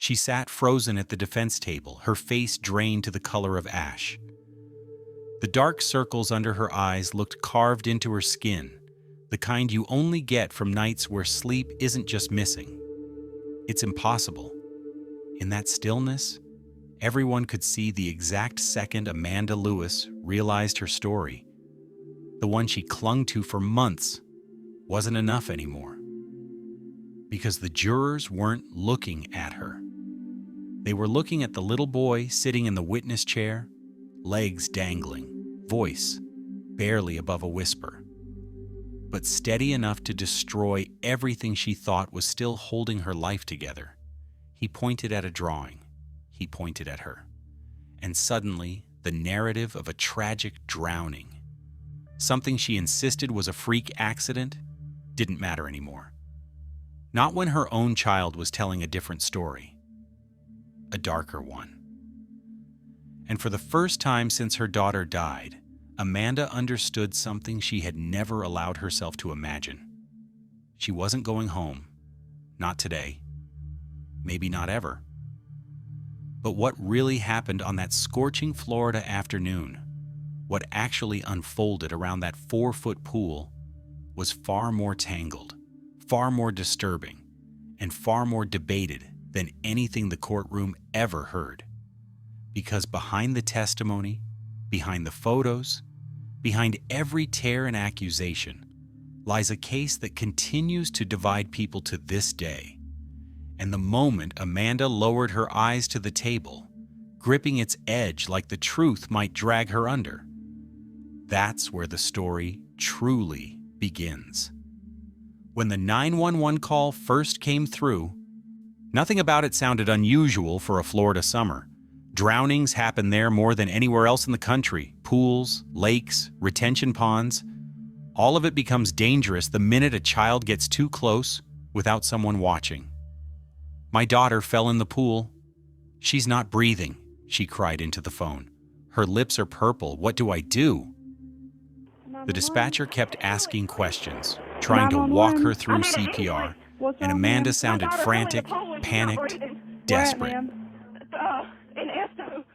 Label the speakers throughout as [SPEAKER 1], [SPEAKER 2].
[SPEAKER 1] She sat frozen at the defense table, her face drained to the color of ash. The dark circles under her eyes looked carved into her skin, the kind you only get from nights where sleep isn't just missing. It's impossible. In that stillness, everyone could see the exact second Amanda Lewis realized her story, the one she clung to for months, wasn't enough anymore. Because the jurors weren't looking at her. They were looking at the little boy sitting in the witness chair, legs dangling, voice barely above a whisper, but steady enough to destroy everything she thought was still holding her life together. He pointed at a drawing. He pointed at her. And suddenly, the narrative of a tragic drowning, something she insisted was a freak accident, didn't matter anymore. Not when her own child was telling a different story, a darker one. And for the first time since her daughter died, Amanda understood something she had never allowed herself to imagine. She wasn't going home. Not today. Maybe not ever. But what really happened on that scorching Florida afternoon, what actually unfolded around that 4-foot pool, was far more tangled, far more disturbing, and far more debated than anything the courtroom ever heard. Because behind the testimony, behind the photos, behind every tear and accusation, lies a case that continues to divide people to this day. And the moment Amanda lowered her eyes to the table, gripping its edge like the truth might drag her under, that's where the story truly begins. When the 911 call first came through, nothing about it sounded unusual for a Florida summer. Drownings happen there more than anywhere else in the country. Pools, lakes, retention ponds. All of it becomes dangerous the minute a child gets too close without someone watching. My daughter fell in the pool. She's not breathing, she cried into the phone. Her lips are purple. What do I do? The dispatcher kept asking questions, trying to walk her through CPR, and Amanda sounded frantic, panicked, desperate.
[SPEAKER 2] In Esto.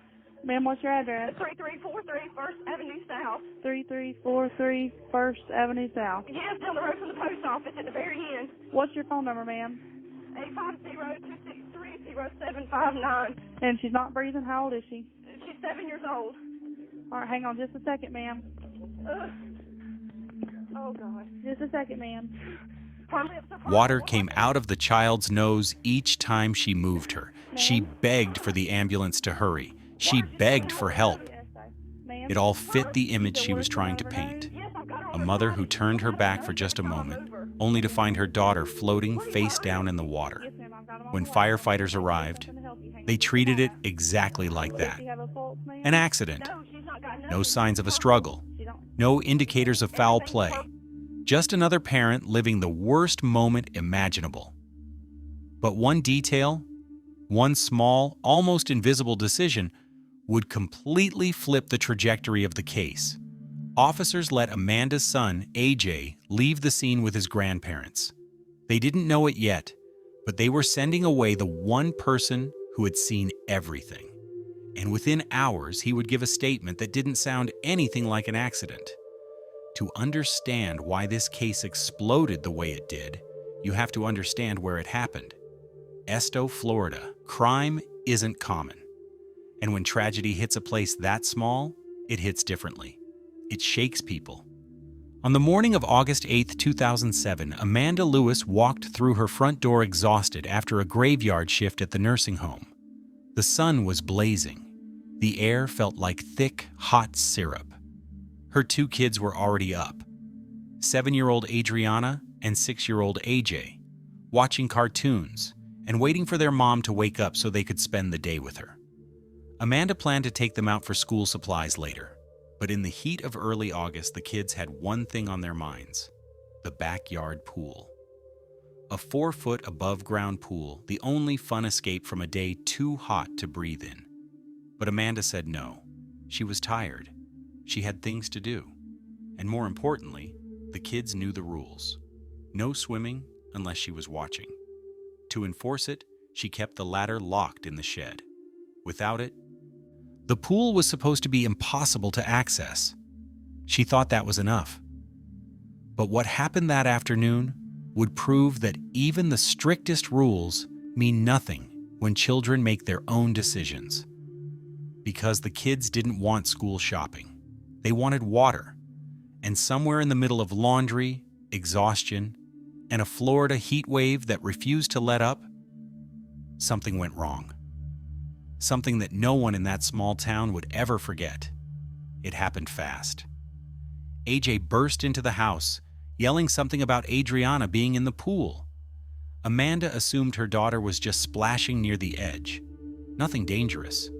[SPEAKER 3] Ma'am, what's your address?
[SPEAKER 2] 3343 First Avenue South.
[SPEAKER 3] 3343 First Avenue South.
[SPEAKER 2] Yes, down the road from the post office at the very end.
[SPEAKER 3] What's your phone number, ma'am?
[SPEAKER 2] 850-263-0759.
[SPEAKER 3] And she's not breathing. How old is she?
[SPEAKER 2] She's 7 years old.
[SPEAKER 3] All right, hang on just a second, ma'am.
[SPEAKER 2] Oh, God.
[SPEAKER 3] Just a second, ma'am.
[SPEAKER 1] Water came out of the child's nose each time she moved her. She begged for the ambulance to hurry. She begged for help. It all fit the image she was trying to paint. A mother who turned her back for just a moment, only to find her daughter floating face down in the water. When firefighters arrived, they treated it exactly like that. An accident. No signs of a struggle. No indicators of foul play. Just another parent living the worst moment imaginable. But one detail, one small, almost invisible decision, would completely flip the trajectory of the case. Officers let Amanda's son, AJ, leave the scene with his grandparents. They didn't know it yet, but they were sending away the one person who had seen everything. And within hours, he would give a statement that didn't sound anything like an accident. To understand why this case exploded the way it did, you have to understand where it happened. Esto, Florida. Crime isn't common. And when tragedy hits a place that small, it hits differently. It shakes people. On the morning of August 8, 2007, Amanda Lewis walked through her front door exhausted after a graveyard shift at the nursing home. The sun was blazing. The air felt like thick, hot syrup. Her 2 kids were already up, 7-year-old Adriana and 6-year-old AJ, watching cartoons and waiting for their mom to wake up so they could spend the day with her. Amanda planned to take them out for school supplies later, but in the heat of early August, the kids had one thing on their minds: the backyard pool. A 4-foot above-ground pool, the only fun escape from a day too hot to breathe in. But Amanda said no. She was tired. She had things to do. And more importantly, the kids knew the rules. No swimming unless she was watching. To enforce it, She kept the ladder locked in the shed. Without it, the pool was supposed to be impossible to access. She thought that was enough. But what happened that afternoon would prove that even the strictest rules mean nothing when children make their own decisions. Because the kids didn't want school shopping. They wanted water. And somewhere in the middle of laundry, exhaustion, and a Florida heat wave that refused to let up, something went wrong. Something that no one in that small town would ever forget. It happened fast. AJ burst into the house, yelling something about Adriana being in the pool. Amanda assumed her daughter was just splashing near the edge. Nothing dangerous.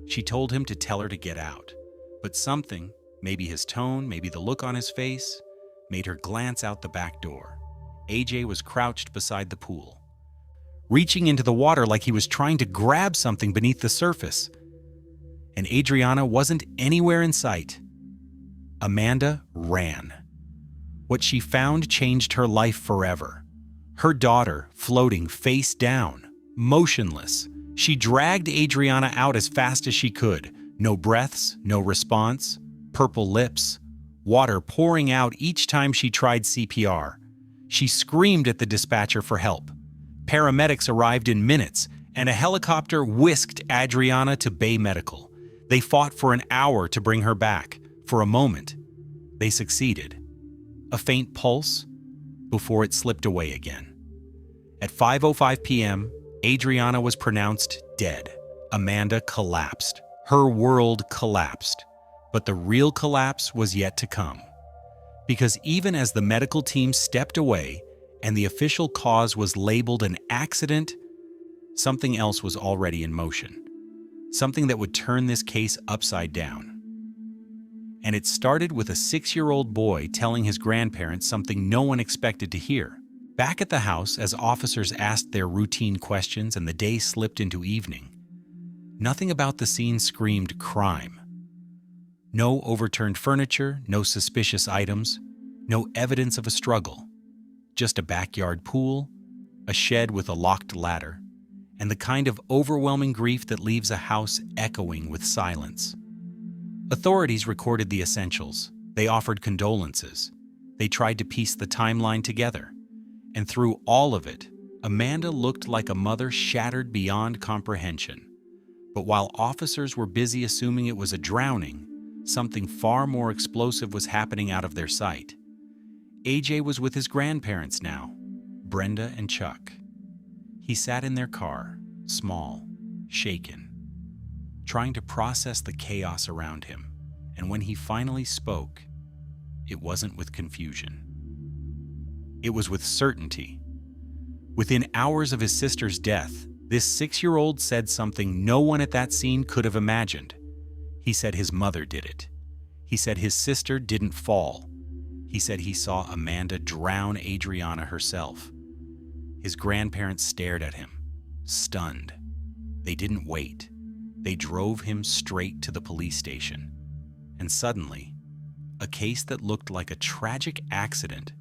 [SPEAKER 1] She told him to tell her to get out. But something, maybe his tone, maybe the look on his face, made her glance out the back door. AJ was crouched beside the pool, reaching into the water like he was trying to grab something beneath the surface. And Adriana wasn't anywhere in sight. Amanda ran. What she found changed her life forever. Her daughter floating face down, motionless. She dragged Adriana out as fast as she could. No breaths, no response, purple lips, water pouring out each time she tried CPR. She screamed at the dispatcher for help. Paramedics arrived in minutes, and a helicopter whisked Adriana to Bay Medical. They fought for an hour to bring her back. For a moment, they succeeded. A faint pulse before it slipped away again. At 5:05 p.m., Adriana was pronounced dead. Amanda collapsed. Her world collapsed. But the real collapse was yet to come. Because even as the medical team stepped away and the official cause was labeled an accident, something else was already in motion. Something that would turn this case upside down. And it started with a 6-year-old boy telling his grandparents something no one expected to hear. Back at the house, as officers asked their routine questions and the day slipped into evening, nothing about the scene screamed crime. No overturned furniture, no suspicious items, no evidence of a struggle. Just a backyard pool, a shed with a locked ladder, and the kind of overwhelming grief that leaves a house echoing with silence. Authorities recorded the essentials. They offered condolences. They tried to piece the timeline together. And through all of it, Amanda looked like a mother shattered beyond comprehension. But while officers were busy assuming it was a drowning, something far more explosive was happening out of their sight. AJ was with his grandparents now, Brenda and Chuck. He sat in their car, small, shaken, trying to process the chaos around him. And when he finally spoke, it wasn't with confusion. It was with certainty. Within hours of his sister's death, this 6-year-old said something no one at that scene could have imagined. He said his mother did it. He said his sister didn't fall. He said he saw Amanda drown Adriana herself. His grandparents stared at him, stunned. They didn't wait. They drove him straight to the police station. And suddenly, a case that looked like a tragic accident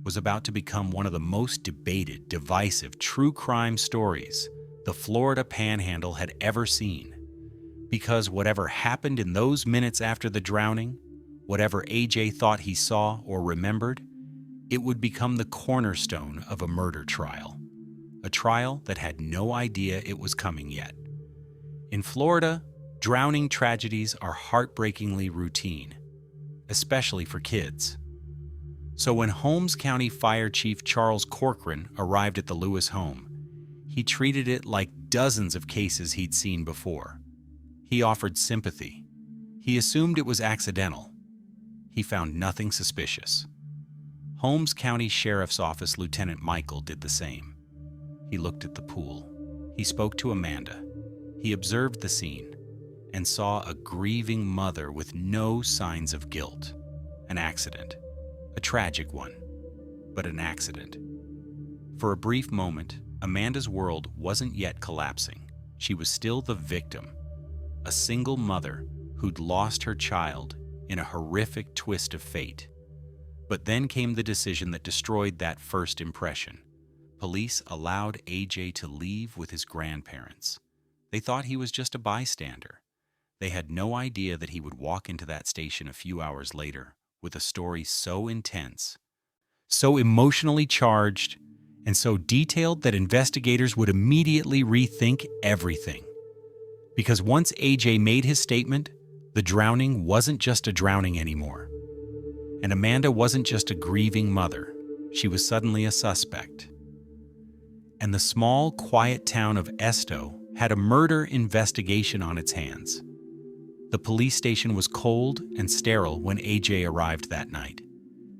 [SPEAKER 1] was about to become one of the most debated, divisive, true crime stories the Florida Panhandle had ever seen. Because whatever happened in those minutes after the drowning, whatever AJ thought he saw or remembered, it would become the cornerstone of a murder trial. A trial that had no idea it was coming yet. In Florida, drowning tragedies are heartbreakingly routine, especially for kids. So when Holmes County Fire Chief Charles Corcoran arrived at the Lewis home, he treated it like dozens of cases he'd seen before. He offered sympathy. He assumed it was accidental. He found nothing suspicious. Holmes County Sheriff's Office Lieutenant Michael did the same. He looked at the pool. He spoke to Amanda. He observed the scene and saw a grieving mother with no signs of guilt. An accident. A tragic one, but an accident. For a brief moment, Amanda's world wasn't yet collapsing. She was still the victim, a single mother who'd lost her child in a horrific twist of fate. But then came the decision that destroyed that first impression. Police allowed AJ to leave with his grandparents. They thought he was just a bystander. They had no idea that he would walk into that station a few hours later with a story so intense, so emotionally charged, and so detailed that investigators would immediately rethink everything. Because once AJ made his statement, the drowning wasn't just a drowning anymore. And Amanda wasn't just a grieving mother. She was suddenly a suspect. And the small, quiet town of Esto had a murder investigation on its hands. The police station was cold and sterile when AJ arrived that night.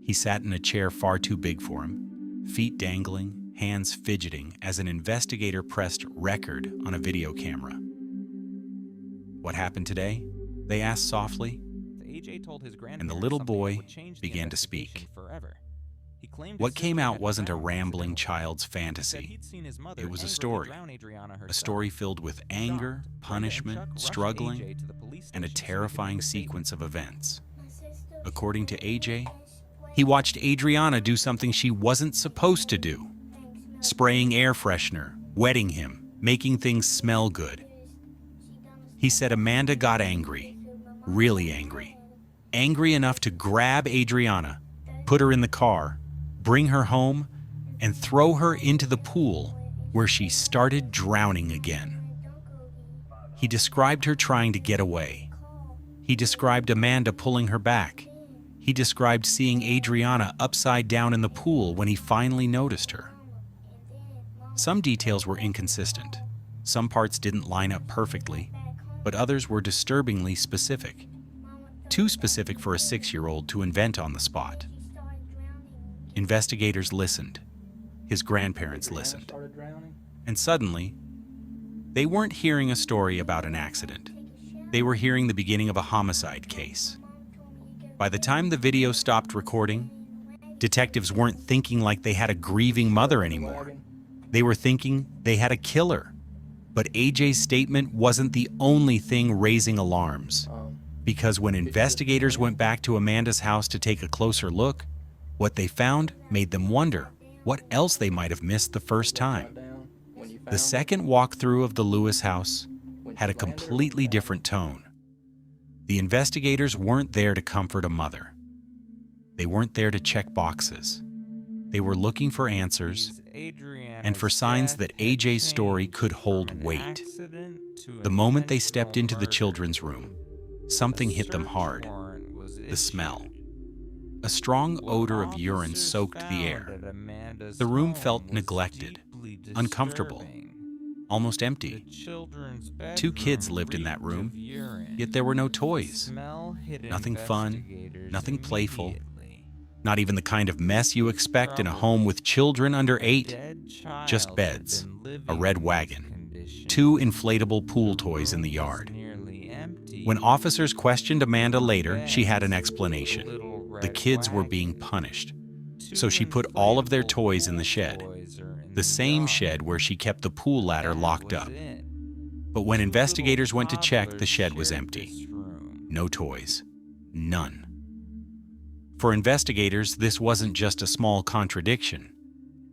[SPEAKER 1] He sat in a chair far too big for him, feet dangling, hands fidgeting as an investigator pressed record on a video camera. "What happened today?" they asked softly,
[SPEAKER 4] AJ told his
[SPEAKER 1] and the little boy began to speak. What came out wasn't a rambling child's fantasy. It was a story filled with anger, punishment, struggling, and a terrifying sequence of events. According to AJ, he watched Adriana do something she wasn't supposed to do, spraying air freshener, wetting him, making things smell good. He said Amanda got angry, really angry, angry enough to grab Adriana, put her in the car, bring her home, and throw her into the pool where she started drowning again. He described her trying to get away. He described Amanda pulling her back. He described seeing Adriana upside down in the pool when he finally noticed her. Some details were inconsistent. Some parts didn't line up perfectly, but others were disturbingly specific. Too specific for a 6-year-old to invent on the spot. Investigators listened. His grandparents listened. And suddenly, they weren't hearing a story about an accident. They were hearing the beginning of a homicide case. By the time the video stopped recording, detectives weren't thinking like they had a grieving mother anymore. They were thinking they had a killer. But AJ's statement wasn't the only thing raising alarms. Because when investigators went back to Amanda's house to take a closer look, what they found made them wonder what else they might have missed the first time. The second walkthrough of the Lewis house had a completely different tone. The investigators weren't there to comfort a mother. They weren't there to check boxes. They were looking for answers and for signs that AJ's story could hold weight. The moment they stepped into the children's room, something hit them hard. The smell. A strong odor of urine soaked the air. The room felt neglected, uncomfortable, almost empty. 2 kids lived in that room, yet there were no toys. Nothing fun, nothing playful. Not even the kind of mess you expect in a home with children under 8. Just beds, a red wagon, 2 inflatable pool toys in the yard. When officers questioned Amanda later, she had an explanation. The kids were being punished. So she put all of their toys in the shed, the same shed where she kept the pool ladder locked up. But when investigators went to check, the shed was empty. No toys. None. For investigators, this wasn't just a small contradiction.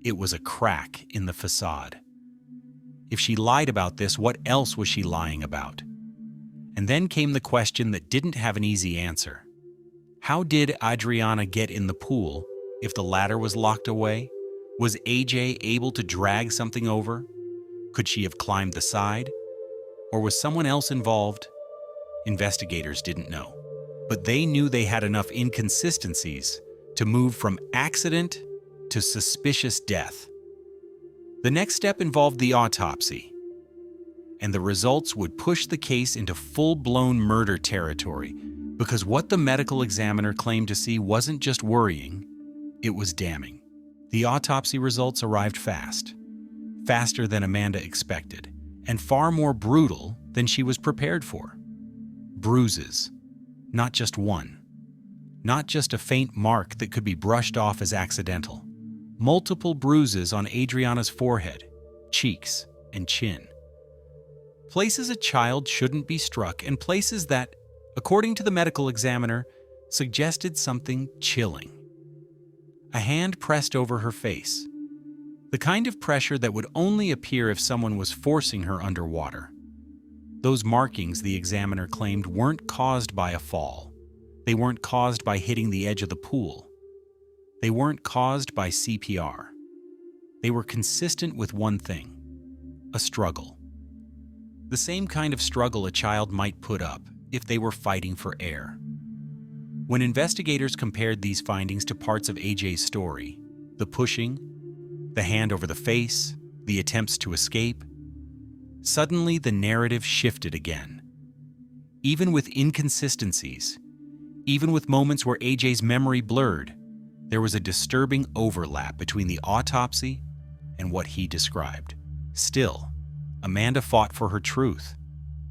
[SPEAKER 1] It was a crack in the facade. If she lied about this, what else was she lying about? And then came the question that didn't have an easy answer. How did Adriana get in the pool if the ladder was locked away? Was AJ able to drag something over? Could she have climbed the side? Or was someone else involved? Investigators didn't know. But they knew they had enough inconsistencies to move from accident to suspicious death. The next step involved the autopsy, and the results would push the case into full-blown murder territory, because what the medical examiner claimed to see wasn't just worrying, it was damning. The autopsy results arrived fast, faster than Amanda expected, and far more brutal than she was prepared for. Bruises. Not just one. Not just a faint mark that could be brushed off as accidental. Multiple bruises on Adriana's forehead, cheeks, and chin. Places a child shouldn't be struck, and places that, according to the medical examiner, suggested something chilling. A hand pressed over her face. The kind of pressure that would only appear if someone was forcing her underwater. Those markings, the examiner claimed, weren't caused by a fall. They weren't caused by hitting the edge of the pool. They weren't caused by CPR. They were consistent with one thing: a struggle. The same kind of struggle a child might put up if they were fighting for air. When investigators compared these findings to parts of AJ's story, the pushing, the hand over the face, the attempts to escape, suddenly the narrative shifted again. Even with inconsistencies, even with moments where AJ's memory blurred, there was a disturbing overlap between the autopsy and what he described. Still, Amanda fought for her truth.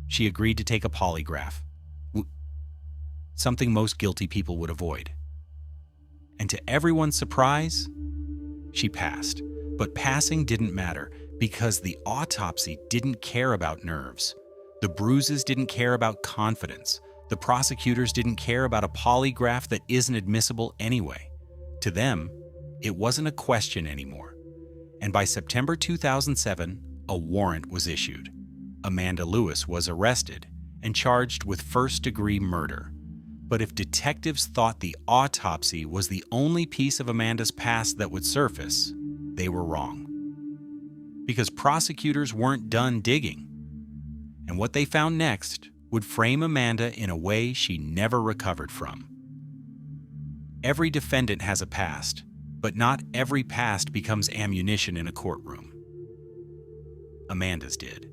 [SPEAKER 1] She agreed to take a polygraph, something most guilty people would avoid. And to everyone's surprise, she passed. But passing didn't matter because the autopsy didn't care about nerves. The bruises didn't care about confidence. The prosecutors didn't care about a polygraph that isn't admissible anyway. To them, it wasn't a question anymore. And by September 2007, a warrant was issued. Amanda Lewis was arrested and charged with first-degree murder. But if detectives thought the autopsy was the only piece of Amanda's past that would surface, they were wrong. Because prosecutors weren't done digging. And what they found next would frame Amanda in a way she never recovered from. Every defendant has a past, but not every past becomes ammunition in a courtroom. Amanda's did.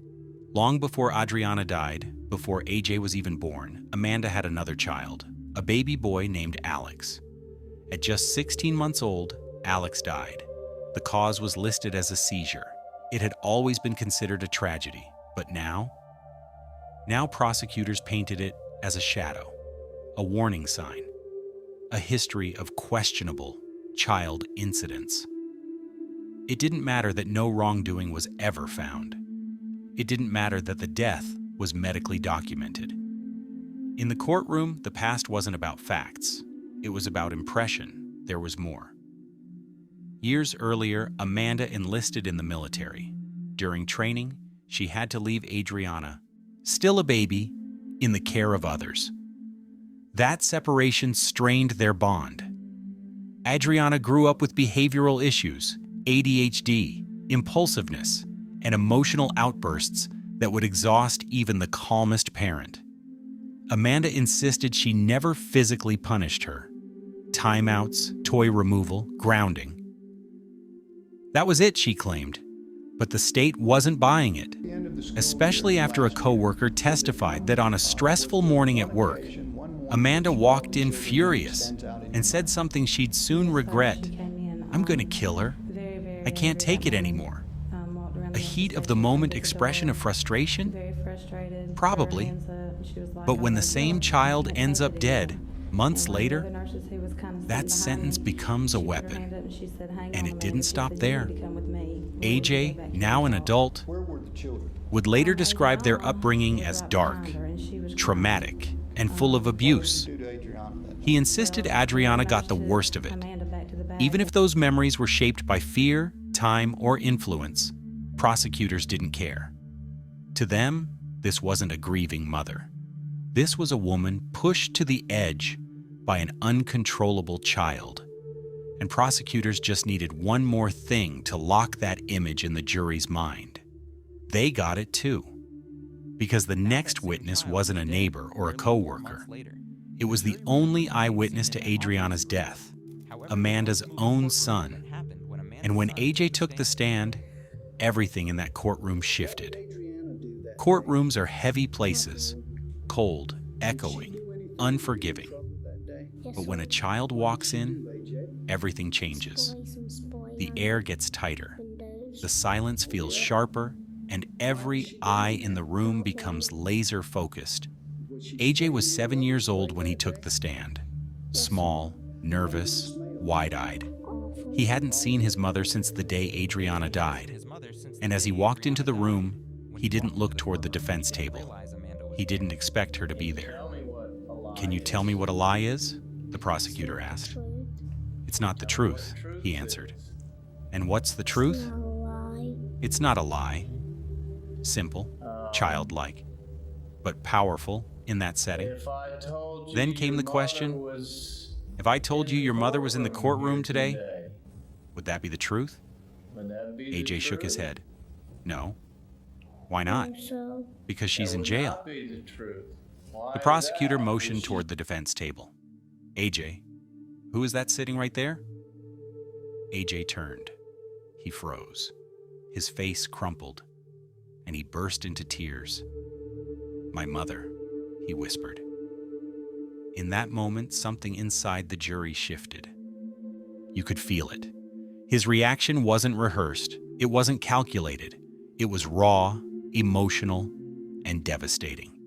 [SPEAKER 1] Long before Adriana died, before AJ was even born, Amanda had another child, a baby boy named Alex. At just 16 months old, Alex died. The cause was listed as a seizure. It had always been considered a tragedy, but now prosecutors painted it as a shadow, a warning sign, a history of questionable child incidents. It didn't matter that no wrongdoing was ever found. It didn't matter that the death was medically documented. In the courtroom, the past wasn't about facts. It was about impression. There was more. Years earlier, Amanda enlisted in the military. During training, she had to leave Adriana, still a baby, in the care of others. That separation strained their bond. Adriana grew up with behavioral issues, ADHD, impulsiveness, and emotional outbursts that would exhaust even the calmest parent. Amanda insisted she never physically punished her. Timeouts, toy removal, grounding. That was it, she claimed. But the state wasn't buying it, especially after a coworker testified that on a stressful morning at work, Amanda walked in furious and said something she'd soon regret. "I'm going to kill her. I can't take it anymore." A heat of the moment expression of frustration? Probably. But when the same child ends up dead, months later, that sentence becomes a weapon. And it didn't stop there. AJ, now an adult, would later describe their upbringing as dark, traumatic, and full of abuse. He insisted Adriana got the worst of it. Even if those memories were shaped by fear, time, or influence, prosecutors didn't care. To them, this wasn't a grieving mother. This was a woman pushed to the edge by an uncontrollable child. And prosecutors just needed one more thing to lock that image in the jury's mind. They got it too. Because the next witness wasn't a neighbor or a coworker. It was the only eyewitness to Adriana's death, Amanda's own son. And when AJ took the stand, everything in that courtroom shifted. Courtrooms are heavy places, cold, echoing, unforgiving. But when a child walks in, everything changes. The air gets tighter. The silence feels sharper, and every eye in the room becomes laser-focused. AJ was 7 years old when he took the stand. Small, nervous, wide-eyed. He hadn't seen his mother since the day Adriana died. And as he walked into the room, he didn't look toward the defense table. He didn't expect her to be there. "Can you tell me what a lie is?" the prosecutor asked. "It's not the truth," he answered. And what's the truth?
[SPEAKER 4] Not a lie.
[SPEAKER 1] It's not a lie. Simple, childlike, but powerful in that setting.
[SPEAKER 5] If I told you
[SPEAKER 1] Then came
[SPEAKER 5] your
[SPEAKER 1] the question,
[SPEAKER 5] mother was
[SPEAKER 1] if I told you your mother was in the courtroom
[SPEAKER 5] here
[SPEAKER 1] today, would that be the truth?
[SPEAKER 5] would that be the
[SPEAKER 1] AJ shook his
[SPEAKER 5] truth?
[SPEAKER 1] head. No. Why not?
[SPEAKER 4] So,
[SPEAKER 1] Because she's
[SPEAKER 5] That
[SPEAKER 1] in
[SPEAKER 5] would
[SPEAKER 1] jail.
[SPEAKER 5] not be the truth. Why
[SPEAKER 1] The
[SPEAKER 5] is
[SPEAKER 1] prosecutor
[SPEAKER 5] that?
[SPEAKER 1] motioned
[SPEAKER 5] Is she-
[SPEAKER 1] toward the defense table. AJ, who is that sitting right there? AJ turned. He froze. His face crumpled, and he burst into tears. My mother, he whispered. In that moment, something inside the jury shifted. You could feel it. His reaction wasn't rehearsed. It wasn't calculated. It was raw, emotional, and devastating.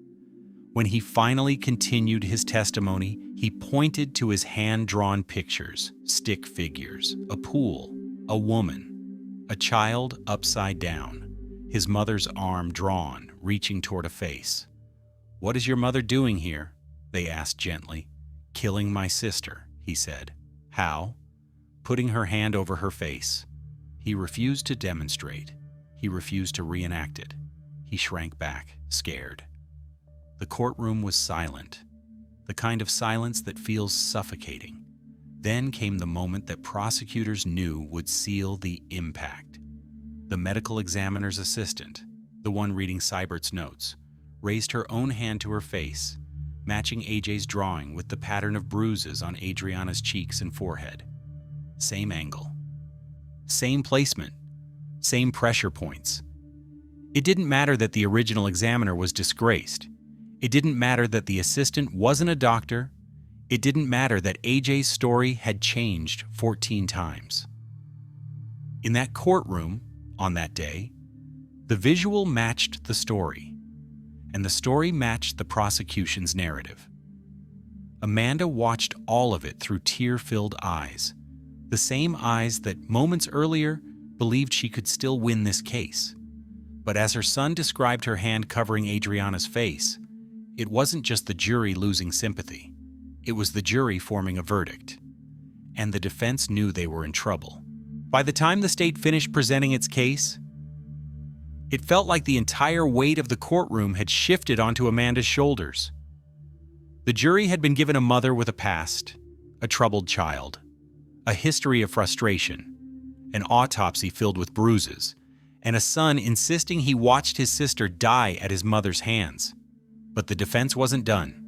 [SPEAKER 1] When he finally continued his testimony, he pointed to his hand-drawn pictures, stick figures, a pool, a woman, a child upside down, his mother's arm drawn, reaching toward a face. What is your mother doing here? They asked gently. Killing my sister, he said. How? Putting her hand over her face. He refused to demonstrate. He refused to reenact it. He shrank back, scared. The courtroom was silent, the kind of silence that feels suffocating. Then came the moment that prosecutors knew would seal the impact. The medical examiner's assistant, the one reading Seibert's notes, raised her own hand to her face, matching AJ's drawing with the pattern of bruises on Adriana's cheeks and forehead. Same angle. Same placement. Same pressure points. It didn't matter that the original examiner was disgraced. It didn't matter that the assistant wasn't a doctor. It didn't matter that AJ's story had changed 14 times. In that courtroom, on that day, the visual matched the story, and the story matched the prosecution's narrative. Amanda watched all of it through tear-filled eyes, the same eyes that moments earlier believed she could still win this case. But as her son described her hand covering Adriana's face, it wasn't just the jury losing sympathy. It was the jury forming a verdict. And the defense knew they were in trouble. By the time the state finished presenting its case, it felt like the entire weight of the courtroom had shifted onto Amanda's shoulders. The jury had been given a mother with a past, a troubled child, a history of frustration, an autopsy filled with bruises, and a son insisting he watched his sister die at his mother's hands. But the defense wasn't done,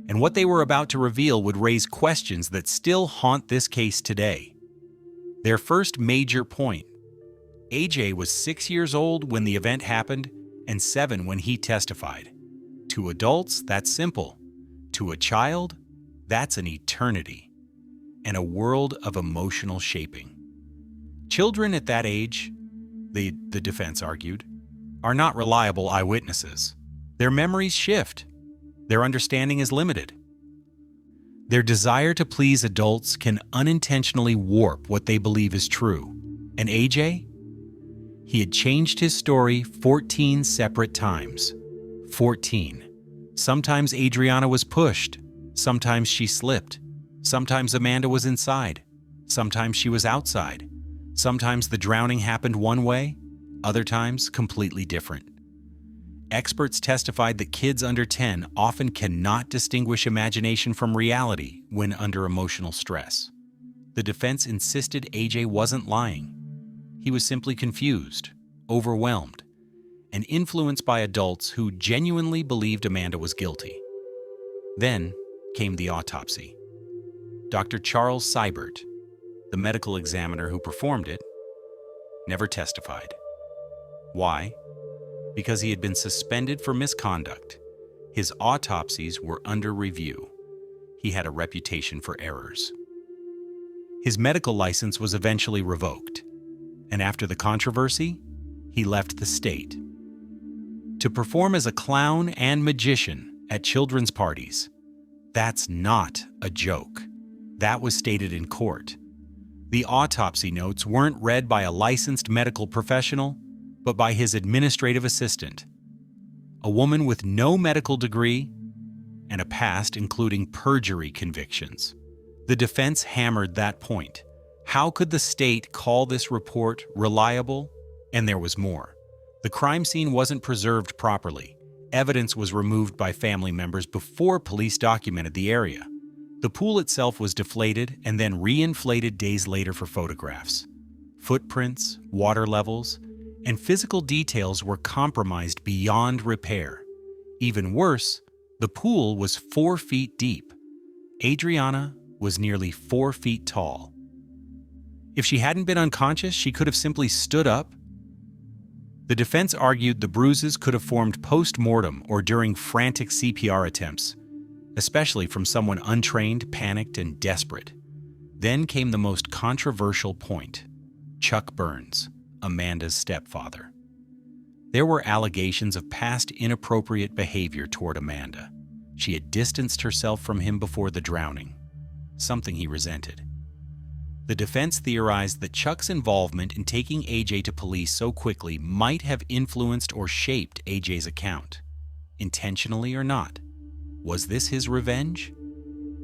[SPEAKER 1] and what they were about to reveal would raise questions that still haunt this case today. Their first major point: AJ was 6 years old when the event happened and 7 when he testified. To adults, that's simple. To a child, that's an eternity and a world of emotional shaping. Children at that age, the defense argued, are not reliable eyewitnesses. Their memories shift. Their understanding is limited. Their desire to please adults can unintentionally warp what they believe is true. And AJ? He had changed his story 14 separate times. 14. Sometimes Adriana was pushed. Sometimes she slipped. Sometimes Amanda was inside. Sometimes she was outside. Sometimes the drowning happened one way, other times completely different. Experts testified that kids under 10 often cannot distinguish imagination from reality when under emotional stress. The defense insisted AJ wasn't lying. He was simply confused, overwhelmed, and influenced by adults who genuinely believed Amanda was guilty. Then came the autopsy. Dr. Charles Seibert, the medical examiner who performed it, never testified. Why? Because he had been suspended for misconduct. His autopsies were under review. He had a reputation for errors. His medical license was eventually revoked, and after the controversy, he left the state. To perform as a clown and magician at children's parties, that's not a joke. That was stated in court. The autopsy notes weren't read by a licensed medical professional, but by his administrative assistant, a woman with no medical degree and a past including perjury convictions. The defense hammered that point. How could the state call this report reliable? And there was more. The crime scene wasn't preserved properly. Evidence was removed by family members before police documented the area. The pool itself was deflated and then reinflated days later for photographs. Footprints, water levels, and physical details were compromised beyond repair. Even worse, the pool was 4 feet deep. Adriana was nearly 4 feet tall. If she hadn't been unconscious, she could have simply stood up. The defense argued the bruises could have formed post-mortem or during frantic CPR attempts, especially from someone untrained, panicked, and desperate. Then came the most controversial point: Chuck Burns, Amanda's stepfather. There were allegations of past inappropriate behavior toward Amanda. She had distanced herself from him before the drowning, something he resented. The defense theorized that Chuck's involvement in taking AJ to police so quickly might have influenced or shaped AJ's account, intentionally or not. Was this his revenge?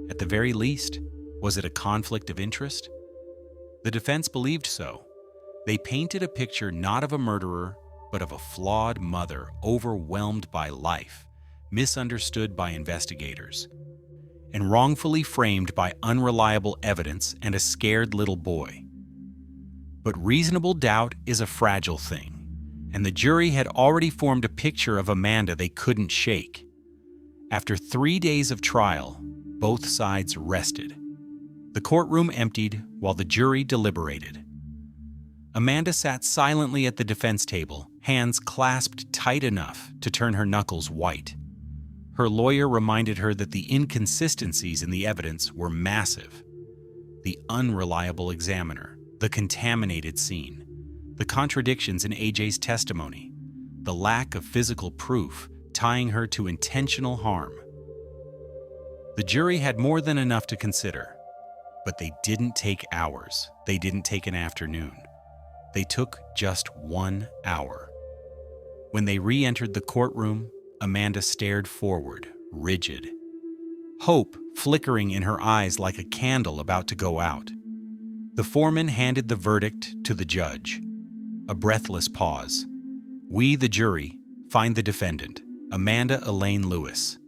[SPEAKER 1] At the very least, was it a conflict of interest? The defense believed so. They painted a picture not of a murderer, but of a flawed mother overwhelmed by life, misunderstood by investigators, and wrongfully framed by unreliable evidence and a scared little boy. But reasonable doubt is a fragile thing, and the jury had already formed a picture of Amanda they couldn't shake. After 3 days of trial, both sides rested. The courtroom emptied while the jury deliberated. Amanda sat silently at the defense table, hands clasped tight enough to turn her knuckles white. Her lawyer reminded her that the inconsistencies in the evidence were massive. The unreliable examiner, the contaminated scene, the contradictions in AJ's testimony, the lack of physical proof tying her to intentional harm. The jury had more than enough to consider, but they didn't take hours. They didn't take an afternoon. They took just 1 hour. When they re-entered the courtroom, Amanda stared forward, rigid, hope flickering in her eyes like a candle about to go out. The foreman handed the verdict to the judge. A breathless pause. We, the jury, find the defendant, Adriana Elaine Lewis,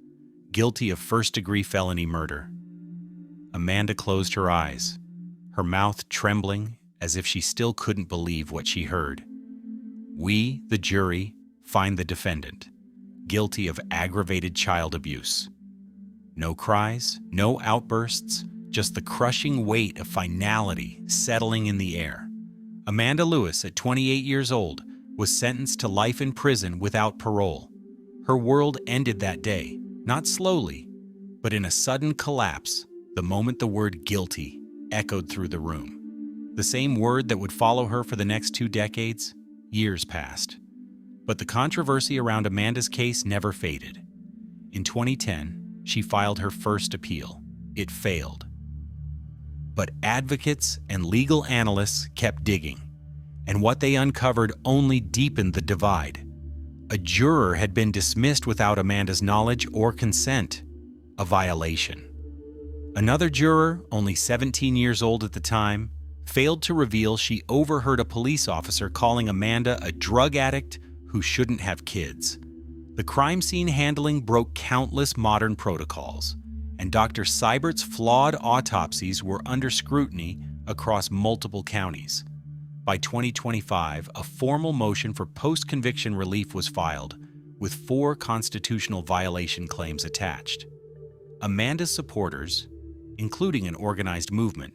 [SPEAKER 1] guilty of first-degree felony murder. Amanda closed her eyes, her mouth trembling as if she still couldn't believe what she heard. We, the jury, find the defendant, guilty of aggravated child abuse. No cries, no outbursts, just the crushing weight of finality settling in the air. Amanda Lewis, at 28 years old, was sentenced to life in prison without parole. Her world ended that day, not slowly, but in a sudden collapse the moment the word guilty echoed through the room. The same word that would follow her for the next 2 decades. Years passed. But the controversy around Amanda's case never faded. In 2010, she filed her first appeal. It failed. But advocates and legal analysts kept digging, and what they uncovered only deepened the divide. A juror had been dismissed without Amanda's knowledge or consent, a violation. Another juror, only 17 years old at the time, failed to reveal she overheard a police officer calling Amanda a drug addict who shouldn't have kids. The crime scene handling broke countless modern protocols, and Dr. Seibert's flawed autopsies were under scrutiny across multiple counties. By 2025, a formal motion for post-conviction relief was filed, with 4 constitutional violation claims attached. Amanda's supporters, including an organized movement,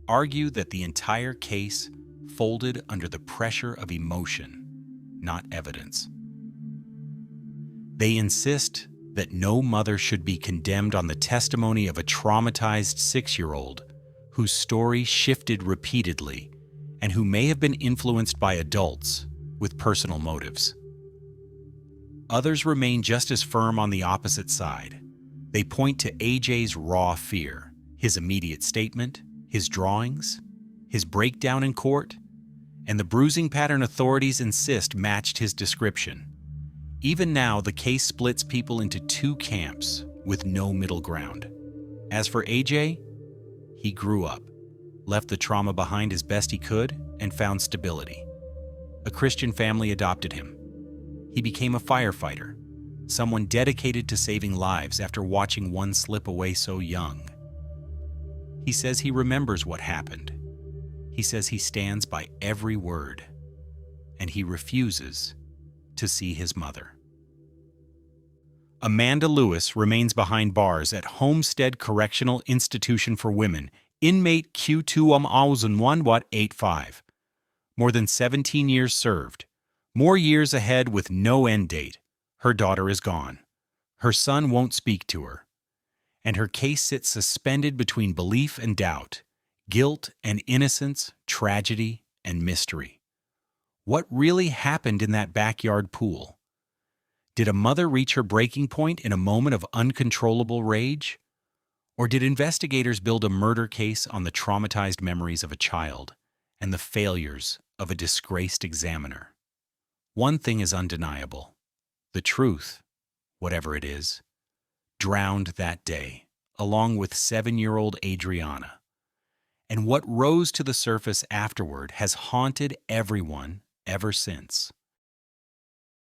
[SPEAKER 1] argue that the entire case folded under the pressure of emotion, not evidence. They insist that no mother should be condemned on the testimony of a traumatized 6-year-old whose story shifted repeatedly and who may have been influenced by adults with personal motives. Others remain just as firm on the opposite side. They point to AJ's raw fear, his immediate statement, his drawings, his breakdown in court, and the bruising pattern authorities insist matched his description. Even now, the case splits people into 2 camps with no middle ground. As for AJ, he grew up, left the trauma behind as best he could, and found stability. A Christian family adopted him. He became a firefighter, someone dedicated to saving lives after watching one slip away so young. He says he remembers what happened. He says he stands by every word, and he refuses to see his mother. Amanda Lewis remains behind bars at Homestead Correctional Institution for Women, inmate Q21185. More than 17 years served. More years ahead with no end date. Her daughter is gone. Her son won't speak to her. And her case sits suspended between belief and doubt, guilt and innocence, tragedy and mystery. What really happened in that backyard pool? Did a mother reach her breaking point in a moment of uncontrollable rage? Or did investigators build a murder case on the traumatized memories of a child and the failures of a disgraced examiner? One thing is undeniable. The truth, whatever it is, drowned that day, along with 7-year-old Adriana. And what rose to the surface afterward has haunted everyone ever since.